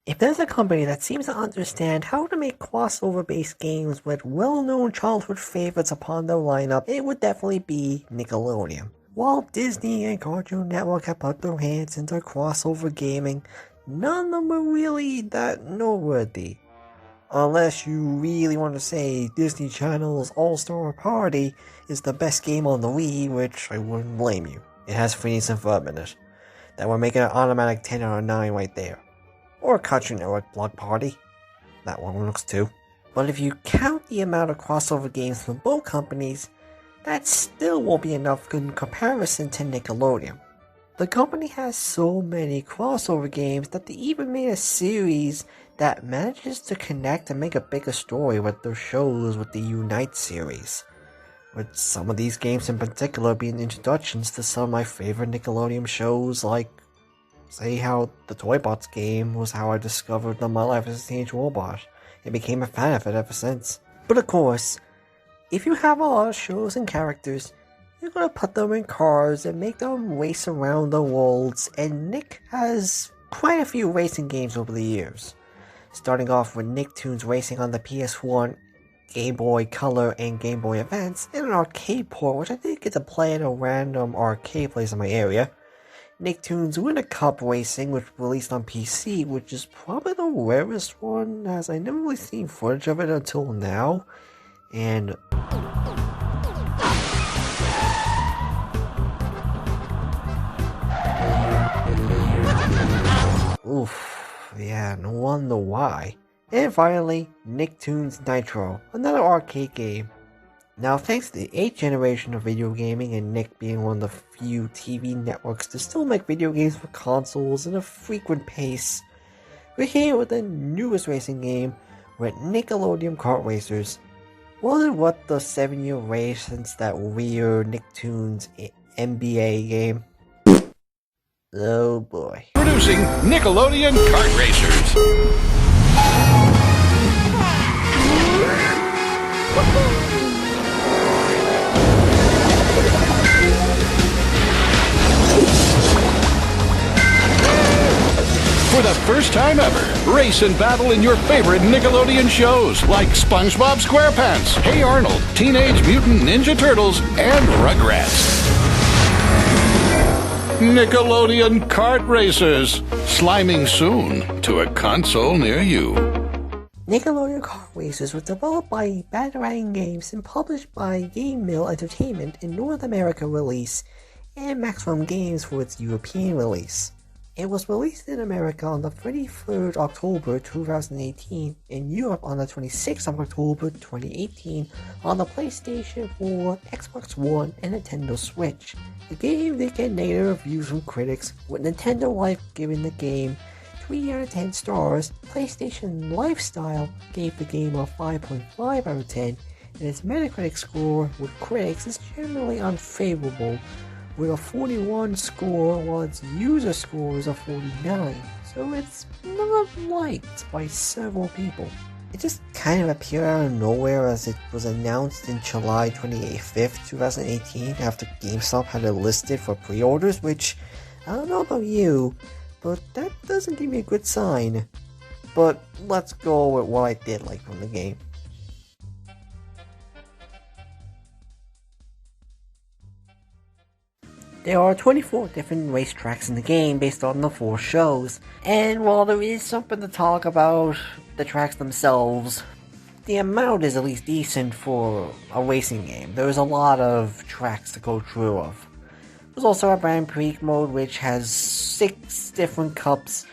If there's a company that seems to understand how to make crossover-based games with well-known childhood favorites upon their lineup, it would definitely be Nickelodeon. While Disney and Cartoon Network have put their hands into crossover gaming, none of them were really that noteworthy. Unless you really want to say Disney Channel's All-Star Party is the best game on the Wii, which I wouldn't blame you. It has Phineas and Ferb in it. That would make it an automatic 10 out of 9 right there. Or Cartoon Network Block Party. That one looks too. But if you count the amount of crossover games from both companies, that still won't be enough in comparison to Nickelodeon. The company has so many crossover games that they even made a series that manages to connect and make a bigger story with their shows with the Unite series. With some of these games in particular being introductions to some of my favorite Nickelodeon shows, like say how the Toy Bots game was how I discovered My Life as a Teenage Robot and became a fan of it ever since. But of course, if you have a lot of shows and characters, you're gonna put them in cars and make them race around the worlds, and Nick has quite a few racing games over the years. Starting off with Nicktoons racing on the PS1, Game Boy Color, and Game Boy Advance, and an arcade port which I did get to play at a random arcade place in my area. Nicktoons Winter Cup Racing, which released on PC, which is probably the rarest one, as I never really seen footage of it until now. And oof, yeah, no wonder why. And finally, Nicktoons Nitro, another arcade game. Now, thanks to the 8th generation of video gaming and Nick being one of the few TV networks to still make video games for consoles at a frequent pace, we're here with the newest racing game with Nickelodeon Kart Racers. Wasn't what the 7-year race since that weird Nicktoons NBA game? Oh boy. Producing Nickelodeon Kart Racers. For the first time ever, race and battle in your favorite Nickelodeon shows like SpongeBob SquarePants, Hey Arnold, Teenage Mutant Ninja Turtles, and Rugrats. Nickelodeon Kart Racers, sliming soon to a console near you. Nickelodeon Kart Racers was developed by Batarang Games and published by Game Mill Entertainment in North America release and Maximum Games for its European release. It was released in America on the 23rd October 2018, in Europe on the 26th of October 2018, on the PlayStation 4, Xbox One, and Nintendo Switch. The game did get negative reviews from critics, with Nintendo Life giving the game 3 out of 10 stars. PlayStation Lifestyle gave the game a 5.5 out of 10, and its Metacritic score with critics is generally unfavorable, with a 41 score while its user score is a 49, so it's not liked by several people. It just kind of appeared out of nowhere as it was announced in July 25th, 2018 after GameStop had it listed for pre-orders, which, I don't know about you, but that doesn't give me a good sign. But let's go with what I did like from the game. There are 24 different racetracks in the game based on the 4 shows, and while there is something to talk about the tracks themselves, the amount is at least decent for a racing game. There's a lot of tracks to go through of. There's also a Grand Prix mode which has 6 different cups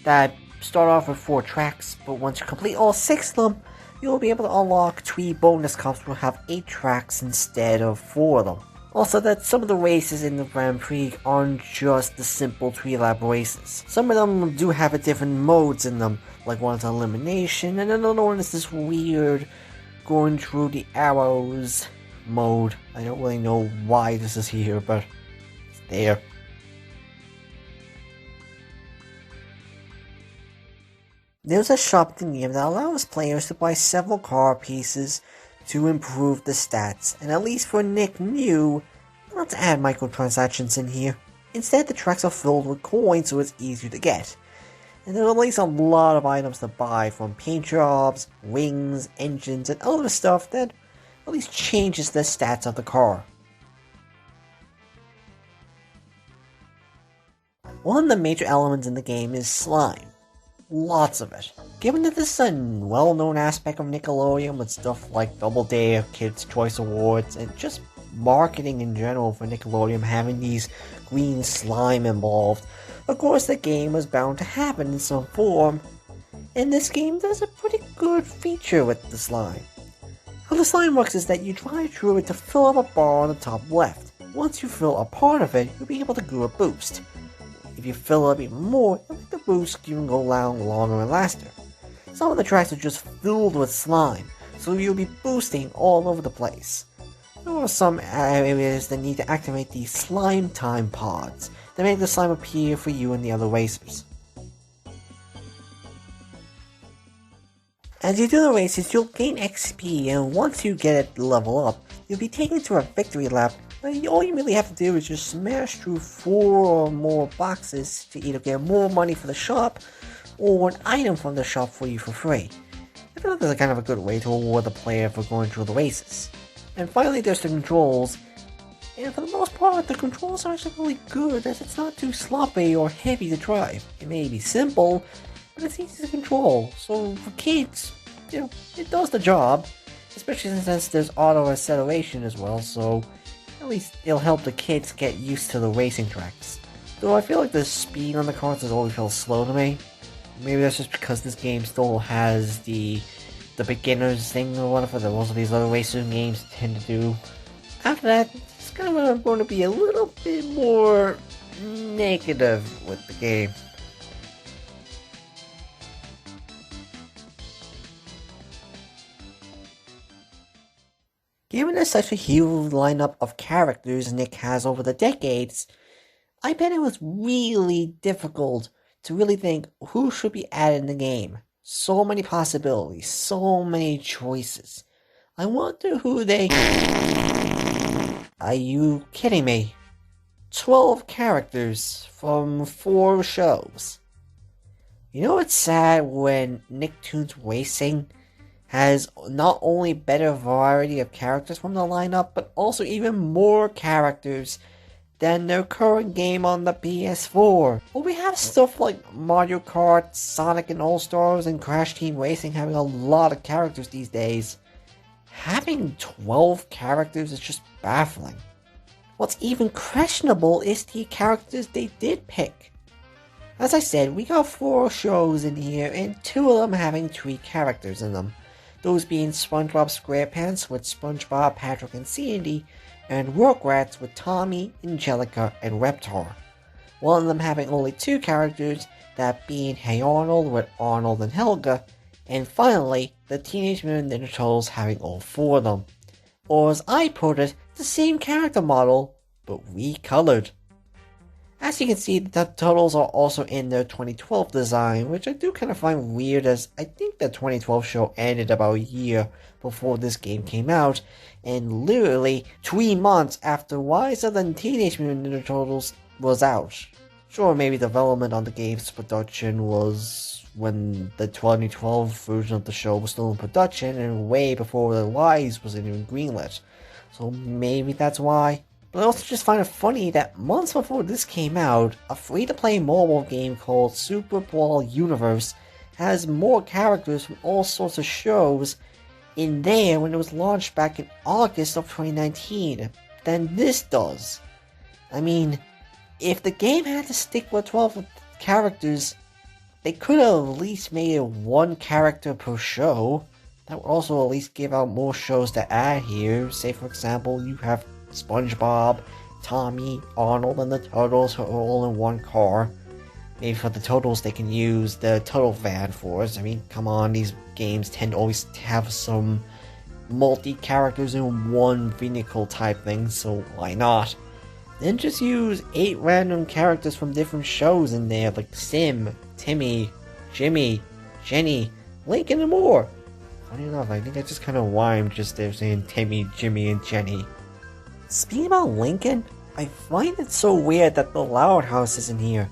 that start off with 4 tracks, but once you complete all 6 of them, you'll be able to unlock 3 bonus cups which will have 8 tracks instead of 4 of them. Also, that some of the races in the Grand Prix aren't just the simple 3-lap races. Some of them do have different modes in them, like one's elimination, and another one is this weird going through the arrows mode. I don't really know why this is here, but it's there. There's a shop in the game that allows players to buy several car pieces to improve the stats, and at least for Nick knew not to add microtransactions in here. Instead, the tracks are filled with coins so it's easier to get. And there are at least a lot of items to buy, from paint jobs, wings, engines, and other stuff that at least changes the stats of the car. One of the major elements in the game is slime. Lots of it. Given that this is a well-known aspect of Nickelodeon with stuff like Double Dare, Kids' Choice Awards, and just marketing in general for Nickelodeon having these green slime involved, of course the game was bound to happen in some form, and this game does a pretty good feature with the slime. How the slime works is that you drive through it to fill up a bar on the top left. Once you fill a part of it, you'll be able to do a boost. If you fill up even more, you'll make the boost even go longer and faster. Some of the tracks are just filled with slime, so you'll be boosting all over the place. There are some areas that need to activate the slime time pods to make the slime appear for you and the other racers. As you do the races, you'll gain XP, and once you get it level up, you'll be taken to a victory lap. All you really have to do is just smash through 4 or more boxes to either get more money for the shop, or an item from the shop for you for free. I feel like that's kind of a good way to reward the player for going through the races. And finally there's the controls, and for the most part the controls are actually really good, as it's not too sloppy or heavy to drive. It may be simple, but it's easy to control, so for kids, it does the job, especially since there's auto acceleration as well, so at least it'll help the kids get used to the racing tracks. Though I feel like the speed on the cars has always felt slow to me. Maybe that's just because this game still has the beginner's thing or whatever that most of these other racing games tend to do. After that, it's kind of going to be a little bit more negative with the game. Given there's such a huge lineup of characters Nick has over the decades, I bet it was really difficult to really think who should be added in the game. So many possibilities, so many choices. I wonder who they... Are you kidding me? 12 characters from 4 shows. You know what's sad when Nicktoons Racing has not only better variety of characters from the lineup, but also even more characters than their current game on the PS4. Well, we have stuff like Mario Kart, Sonic and All-Stars, and Crash Team Racing having a lot of characters these days. Having 12 characters is just baffling. What's even questionable is the characters they did pick. As I said, we got 4 shows in here, and 2 of them having 3 characters in them. Those being SpongeBob SquarePants with SpongeBob, Patrick, and Sandy, and Rugrats with Tommy, Angelica, and Reptar. One of them having only 2 characters, that being Hey Arnold with Arnold and Helga, and finally, the Teenage Mutant Ninja Turtles having all 4 of them. Or as I put it, the same character model, but recolored. As you can see, the Turtles are also in their 2012 design, which I do kind of find weird, as I think the 2012 show ended about a year before this game came out, and literally 3 months after Rise of the Teenage Mutant Ninja Turtles was out. Sure, maybe development on the game's production was when the 2012 version of the show was still in production, and way before the Rise was even greenlit, so maybe that's why. But I also just find it funny that months before this came out, a free-to-play mobile game called Super Brawl Universe has more characters from all sorts of shows in there when it was launched back in August of 2019 than this does. I mean, if the game had to stick with 12 characters, they could have at least made it 1 character per show. That would also at least give out more shows to add here. Say for example, you have SpongeBob, Tommy, Arnold, and the Turtles are all in 1 car. Maybe for the Turtles they can use the Turtle Van Force. I mean, come on, these games tend to always have some multi-characters in 1 vehicle type thing, so why not? Then just use 8 random characters from different shows in there, like Sim, Timmy, Jimmy, Jenny, Lincoln, and more. Funny enough, I think I just kind of rhymed just there saying Timmy, Jimmy, and Jenny. Speaking about Lincoln, I find it so weird that the Loud House isn't here.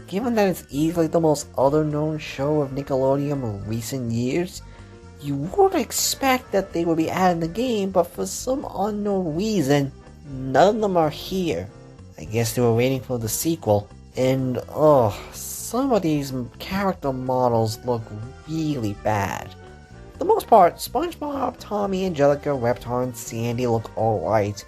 given that it's easily the most other-known show of Nickelodeon in recent years, you would expect that they would be adding the game, but for some unknown reason, none of them are here. I guess they were waiting for the sequel. And, some of these character models look really bad. For the most part, SpongeBob, Tommy, Angelica, Reptar, and Sandy look alright.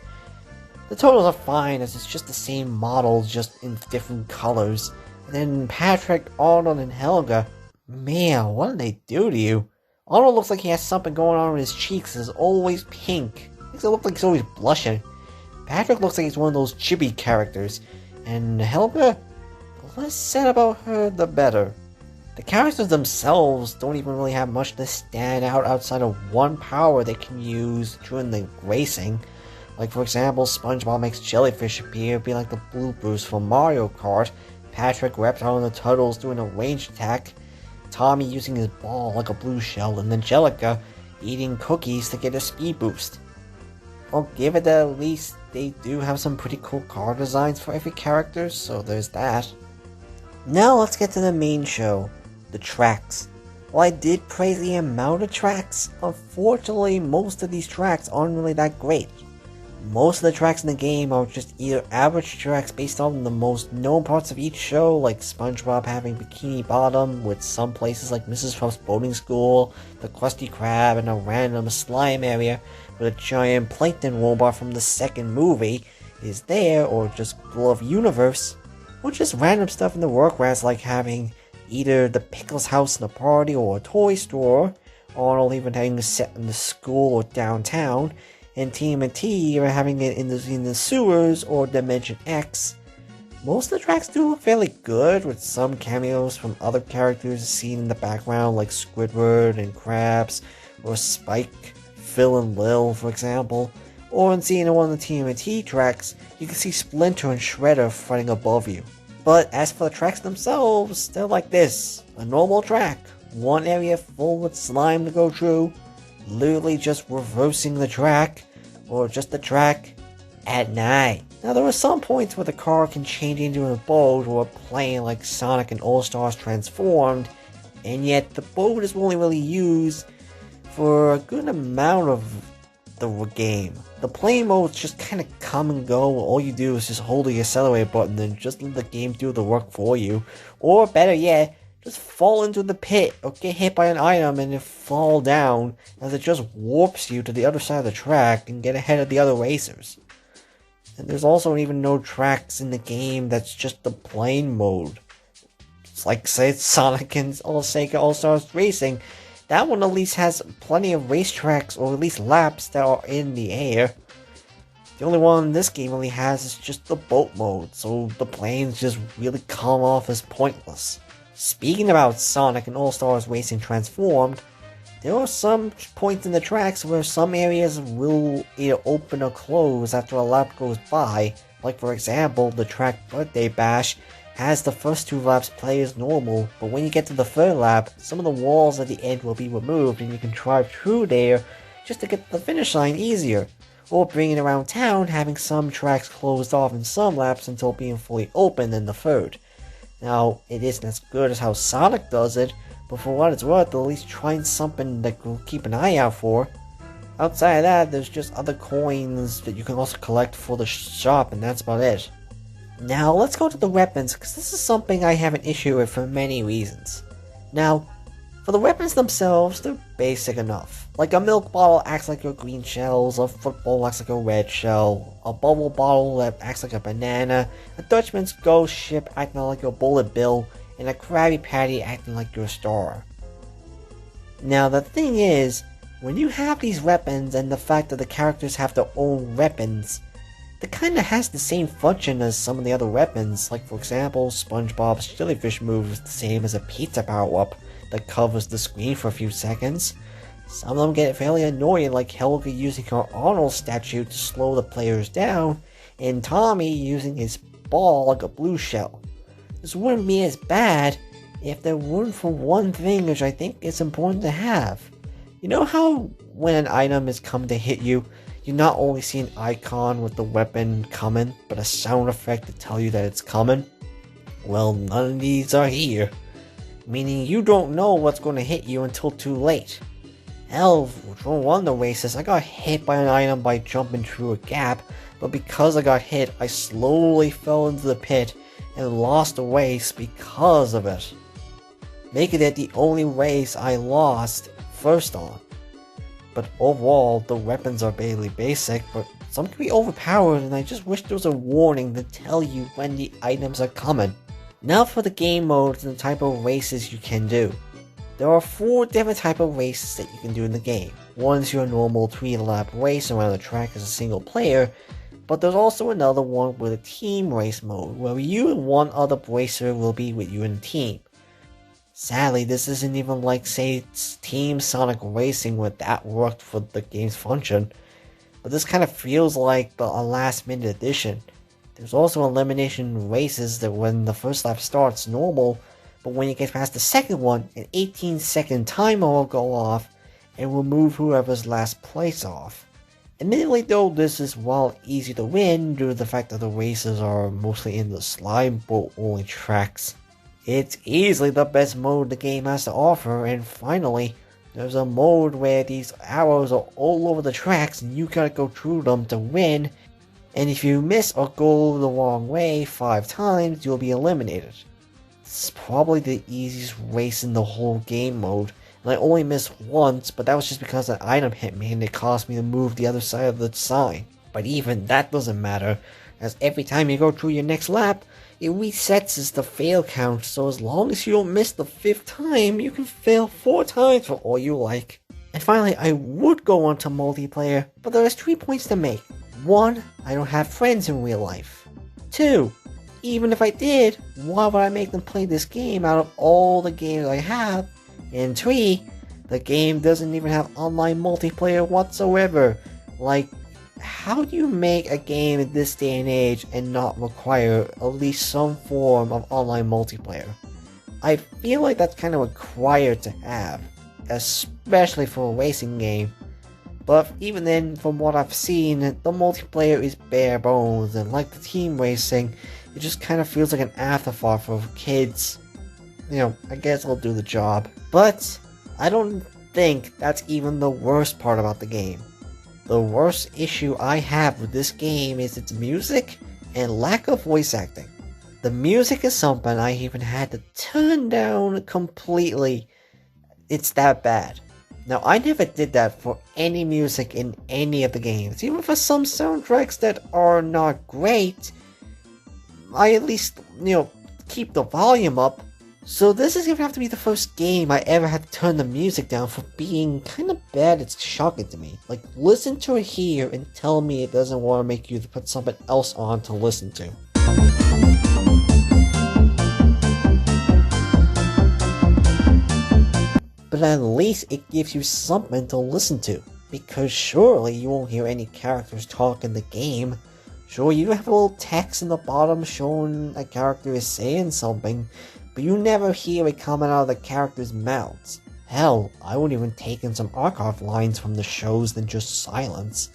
The totals are fine, as it's just the same models, just in different colors. And then Patrick, Arnold, and Helga, man, what did they do to you? Arnold looks like he has something going on with his cheeks. It's always pink. Makes it look like he's always blushing. Patrick looks like he's one of those chibi characters. And Helga, the less said about her, the better. The characters themselves don't even really have much to stand out outside of one power they can use during the racing. Like, for example, SpongeBob makes jellyfish appear, be like the bloopers from Mario Kart. Patrick, Reptar, and the Turtles doing a ranged attack. Tommy using his ball like a blue shell, and Angelica eating cookies to get a speed boost. I'll give it that at least they do have some pretty cool car designs for every character, so there's that. Now let's get to the main show, the tracks. While I did praise the amount of tracks, unfortunately most of these tracks aren't really that great. Most of the tracks in the game are just either average tracks based on the most known parts of each show, like SpongeBob having Bikini Bottom, with some places like Mrs. Puff's boating school, the Krusty Krab, and a random slime area where the giant plankton robot from the second movie is there, or just Glove Universe, or just random stuff in the Rugrats like having either the Pickles house in a party or a toy store, Arnold even having a set in the school or downtown, and TMNT are having it in the sewers or Dimension X. Most of the tracks do look fairly good, with some cameos from other characters seen in the background like Squidward and Krabs, or Spike, Phil and Lil for example. Or in seeing one of the TMNT tracks, you can see Splinter and Shredder fighting above you. But as for the tracks themselves, they're like this. A normal track, one area full with slime to go through, literally just reversing the track, or just the track at night. Now there are some points where the car can change into a boat or a plane like Sonic and All-Stars Transformed, and yet the boat is only really used for a good amount of the game. The plane modes just kind of come and go. All you do is just hold the accelerator button and just let the game do the work for you. Or better yet, just fall into the pit or get hit by an item and then fall down, as it just warps you to the other side of the track and get ahead of the other racers. And there's also even no tracks in the game that's just the plane mode. It's like, say, Sonic and Sega All-Stars Racing. That one at least has plenty of racetracks, or at least laps, that are in the air. The only one this game really has is just the boat mode, so the planes just really come off as pointless. Speaking about Sonic and All-Stars Racing Transformed, there are some points in the tracks where some areas will either open or close after a lap goes by. Like, for example, the track Birthday Bash has the first 2 laps play as normal, but when you get to the 3rd lap, some of the walls at the end will be removed and you can drive through there just to get to the finish line easier. Or bringing around town, having some tracks closed off in some laps until being fully open in the 3rd. Now, it isn't as good as how Sonic does it, but for what it's worth, at least trying something that we'll keep an eye out for. Outside of that, there's just other coins that you can also collect for the shop, and that's about it. Now, let's go to the weapons, because this is something I have an issue with for many reasons. Now, for the weapons themselves, they're basic enough. Like, a milk bottle acts like your green shells, a football acts like a red shell, a bubble bottle that acts like a banana, a Dutchman's ghost ship acting like your bullet bill, and a Krabby Patty acting like your star. Now, the thing is, when you have these weapons and the fact that the characters have their own weapons, it kinda has the same function as some of the other weapons. Like, for example, SpongeBob's jellyfish move is the same as a pizza power-up that covers the screen for a few seconds. Some of them get fairly annoying, like Helga using her Arnold statue to slow the players down, and Tommy using his ball like a blue shell. This wouldn't be as bad if there weren't for one thing which I think is important to have. You know how when an item is coming to hit you, you not only see an icon with the weapon coming, but a sound effect to tell you that it's coming? Well, none of these are here. Meaning you don't know what's going to hit you until too late. Hell, for one of the races, I got hit by an item by jumping through a gap, but because I got hit, I slowly fell into the pit and lost the race because of it. Making it the only race I lost first on. But overall, the weapons are barely basic, but some can be overpowered, and I just wish there was a warning to tell you when the items are coming. Now for the game modes and the type of races you can do. There are 4 different type of races that you can do in the game. One is your normal 3-lap race around the track as a single player, but there's also another one with a team race mode, where you and one other racer will be with you in a team. Sadly, this isn't even like, say, Team Sonic Racing where that worked for the game's function, but this kind of feels like a last minute addition. There's also elimination races that when the first lap starts normal, but when you get past the second one, an 18-second timer will go off and will move whoever's last place off. Admittedly though, this is while easy to win due to the fact that the races are mostly in the slime boat only tracks. It's easily the best mode the game has to offer, and finally, there's a mode where these arrows are all over the tracks and you gotta go through them to win, and if you miss or go the wrong way 5 times, you'll be eliminated. This is probably the easiest race in the whole game mode, and I only missed once, but that was just because an item hit me and it caused me to move the other side of the sign. But even that doesn't matter, as every time you go through your next lap, it resets as the fail count, so as long as you don't miss the 5th time, you can fail 4 times for all you like. And finally, I would go on to multiplayer, but there is 3 points to make. 1, I don't have friends in real life. 2, even if I did, why would I make them play this game out of all the games I have? And 3, the game doesn't even have online multiplayer whatsoever. Like, how do you make a game in this day and age and not require at least some form of online multiplayer? I feel like that's kind of required to have, especially for a racing game. But even then, from what I've seen, the multiplayer is bare bones, and like the team racing, it just kind of feels like an afterthought for kids. You know, I guess it'll do the job. But I don't think that's even the worst part about the game. The worst issue I have with this game is its music and lack of voice acting. The music is something I even had to turn down completely. It's that bad. Now, I never did that for any music in any of the games. Even for some soundtracks that are not great, I at least, keep the volume up. So this is gonna have to be the first game I ever had to turn the music down for being kind of bad. It's shocking to me. Like, listen to it here and tell me it doesn't want to make you to put something else on to listen to. But at least it gives you something to listen to, because surely you won't hear any characters talk in the game. Sure, you have a little text in the bottom showing a character is saying something, but you never hear it coming out of the characters' mouths. Hell, I would even take in some archive lines from the shows than just silence.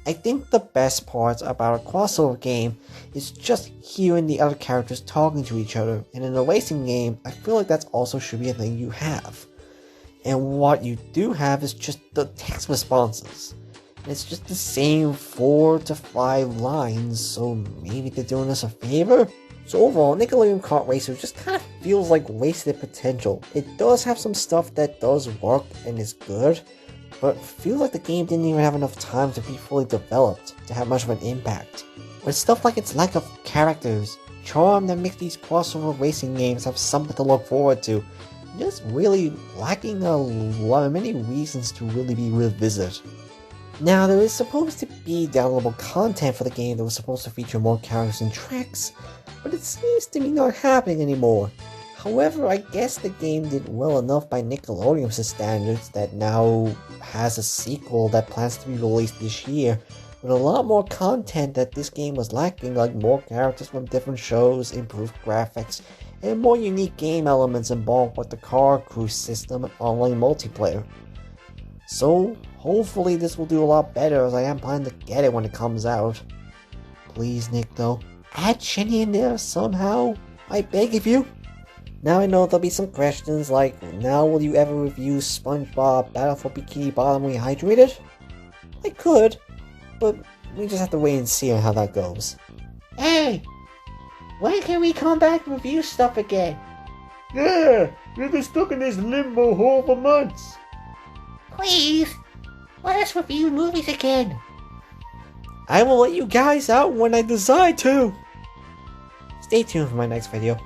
I think the best part about a crossover game is just hearing the other characters talking to each other, and in a racing game, I feel like that also should be a thing you have. And what you do have is just the text responses. And it's just the same 4 to 5 lines, so maybe they're doing us a favor? So overall, Nickelodeon Kart Racer just kind of feels like wasted potential. It does have some stuff that does work and is good, but feels like the game didn't even have enough time to be fully developed to have much of an impact. With stuff like its lack of characters, charm that makes these crossover racing games have something to look forward to, just really lacking many reasons to really be revisited. Now, there is supposed to be downloadable content for the game that was supposed to feature more characters and tracks, but it seems to be not happening anymore. However, I guess the game did well enough by Nickelodeon's standards that now has a sequel that plans to be released this year, with a lot more content that this game was lacking, like more characters from different shows, improved graphics, and more unique game elements involved with the car cruise system and online multiplayer. So, hopefully this will do a lot better, as I am planning to get it when it comes out. Please, Nick, though, add Shinny in there somehow. I beg of you. Now I know there'll be some questions like, now will you ever review SpongeBob Battle for Bikini Bottom Rehydrated? I could, but we just have to wait and see on how that goes. Hey! When can we come back and review stuff again? Yeah, we've been stuck in this limbo hole for months. Please, let us review movies again. I will let you guys out when I decide to. Stay tuned for my next video.